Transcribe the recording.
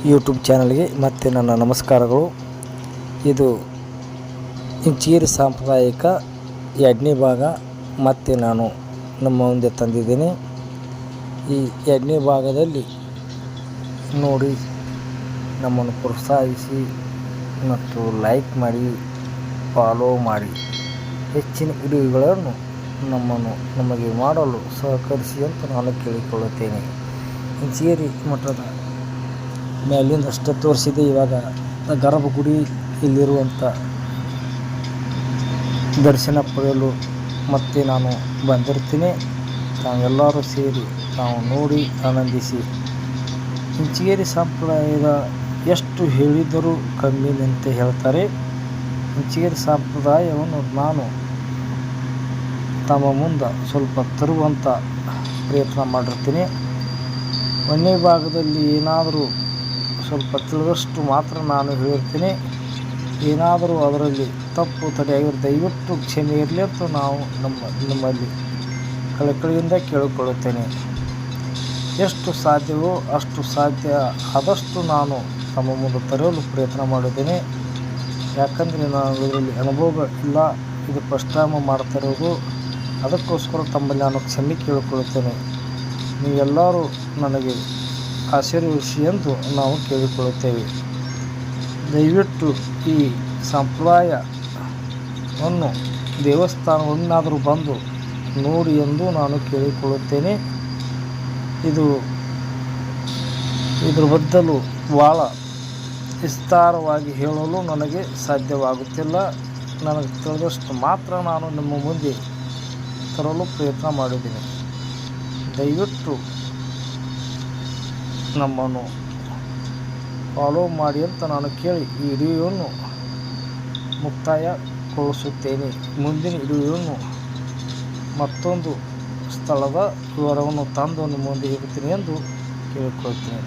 YouTube ಚಾನಲ್ಗೆ ಮತ್ತೆ ನನ್ನ ನಮಸ್ಕಾರಗಳು. ಇದು ಇಂಚಗೇರಿ ಸಾಂಪ್ರದಾಯಿಕ 2ನೇ ಭಾಗ ಮತ್ತೆ ನಾನು ನಮ್ಮ ಮುಂದೆ ತಂದಿದ್ದೇನೆ. ಈ 2ನೇ ಭಾಗದಲ್ಲಿ ನೋಡಿ ನಮ್ಮನ್ನು ಪ್ರೋತ್ಸಾಹಿಸಿ ಮತ್ತು ಲೈಕ್ ಮಾಡಿ, ಫಾಲೋ ಮಾಡಿ, ಹೆಚ್ಚಿನ ವಿಡಿಯೋಗಳನ್ನು ನಮಗೆ ಮಾಡಲು ಸಹಕರಿಸಿ ಅಂತ ನಾನು ಕೇಳಿಕೊಳ್ಳುತ್ತೇನೆ. ಇಂಚಗೇರಿ ಮಠದ ಮೇಲಿಂದ ಅಷ್ಟೇ ತೋರಿಸಿದೆ. ಇವಾಗ ಗರ್ಭಗುಡಿ ಇಲ್ಲಿರುವಂಥ ದರ್ಶನ ಪಡೆಯಲು ಮತ್ತೆ ನಾನು ಬಂದಿರ್ತೀನಿ. ನಾವೆಲ್ಲರೂ ಸೇರಿ ನಾವು ನೋಡಿ ಆನಂದಿಸಿ. ಇಂಚಗೇರಿ ಸಂಪ್ರದಾಯದ ಎಷ್ಟು ಹೇಳಿದರೂ ಕಮ್ಮಿನಂತೆ ಹೇಳ್ತಾರೆ. ಇಂಚಗೇರಿ ಸಂಪ್ರದಾಯವನ್ನು ನಾನು ತಮ್ಮ ಮುಂದೆ ಸ್ವಲ್ಪ ತರುವಂಥ ಪ್ರಯತ್ನ ಮಾಡಿರ್ತೀನಿ. 1ನೇ ಭಾಗದಲ್ಲಿ ಏನಾದರೂ ಸ್ವಲ್ಪ ತಿಳಿದಷ್ಟು ಮಾತ್ರ ನಾನು ಹೇಳಿರ್ತೀನಿ. ಏನಾದರೂ ಅದರಲ್ಲಿ ತಪ್ಪು ತಡೆಯಾಗಿರೋ ದಯವಿಟ್ಟು ಕ್ಷಮೆ ಇರಲಿ ಅಂತ ನಾವು ನಮ್ಮಲ್ಲಿ ಕಳಕಳಿಯಿಂದ ಕೇಳಿಕೊಳ್ಳುತ್ತೇನೆ. ಎಷ್ಟು ಸಾಧ್ಯವೋ ಅಷ್ಟು ಸಾಧ್ಯ ಆದಷ್ಟು ನಾನು ತಮ್ಮ ಮುಂದೆ ತರಲು ಪ್ರಯತ್ನ ಮಾಡಿದ್ದೇನೆ. ಯಾಕಂದರೆ ನಾನು ಇದರಲ್ಲಿ ಅನುಭವ ಇಲ್ಲ, ಇದು ಫಸ್ಟ್ ಟೈಮ್ ಮಾಡ್ತಿರೋದು. ಅದಕ್ಕೋಸ್ಕರ ತಮ್ಮಲ್ಲಿ ನಾನು ಕ್ಷಮೆ ಕೇಳಿಕೊಳ್ಳುತ್ತೇನೆ. ನೀವೆಲ್ಲರೂ ನನಗೆ ಆಶೀರ್ವದಿಸಿ ಎಂದು ನಾವು ಕೇಳಿಕೊಳ್ಳುತ್ತೇವೆ. ದಯವಿಟ್ಟು ಈ ಸಂಪ್ರದಾಯವನ್ನು ದೇವಸ್ಥಾನವನ್ನಾದರೂ ಬಂದು ನೋಡಿ ಎಂದು ನಾನು ಕೇಳಿಕೊಳ್ಳುತ್ತೇನೆ. ಇದ್ರ ಬದಲು ಭಾಳ ವಿಸ್ತಾರವಾಗಿ ಹೇಳಲು ನನಗೆ ಸಾಧ್ಯವಾಗುತ್ತಿಲ್ಲ. ನನಗೆ ತಿಳಿದಷ್ಟು ಮಾತ್ರ ನಾನು ನಿಮ್ಮ ಮುಂದೆ ತರಲು ಪ್ರಯತ್ನ ಮಾಡಿದ್ದೀನಿ. ದಯವಿಟ್ಟು ನಮ್ಮನ್ನು ಫಾಲೋ ಮಾಡಿ ಅಂತ ನಾನು ಕೇಳಿ ಈ ವಿಡಿಯೋವನ್ನು ಮುಕ್ತಾಯಗೊಳಿಸುತ್ತೇನೆ. ಮುಂದಿನ ವಿಡಿಯೋವನ್ನು ಮತ್ತೊಂದು ಸ್ಥಳದ ವಿವರವನ್ನು ತಂದು ನಿಮ್ಮ ಮುಂದೆ ಇರುತ್ತೀನಿ ಎಂದು ಕೇಳಿಕೊಳ್ತೀನಿ.